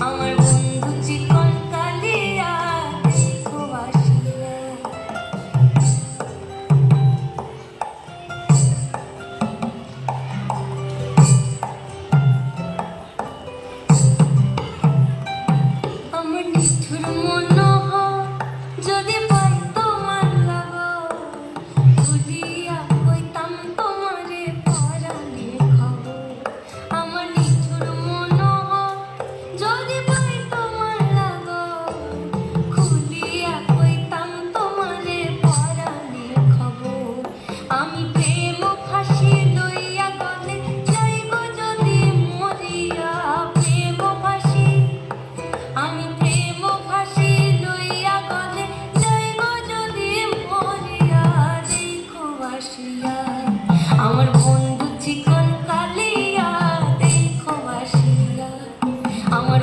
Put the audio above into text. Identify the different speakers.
Speaker 1: আমার বন্ধু চিকন কালিয়া দেখো আসিয়া। আমার নিষ্ঠুর মনোহর যদি পাই তোমার লাগো, ভুলিয়া কইতাম তোমারে পরাণে খবর। আমার নিষ্ঠুর মনোহর যদি পাই তোমার লাগো, খুলিয়া কইতাম তোমারে পরাণে খবর। আমি প্রেম ফাঁসি লইয়া গলে যাইব যদি মরিয়া, প্রেম ফাঁসি আমি প্রেম ফাঁসি লইয়া গলে যাইব যদি মরিয়া। দেখো আসিয়া আমার বন্ধু চিকন কালিয়া দেখো আসিয়া। আমার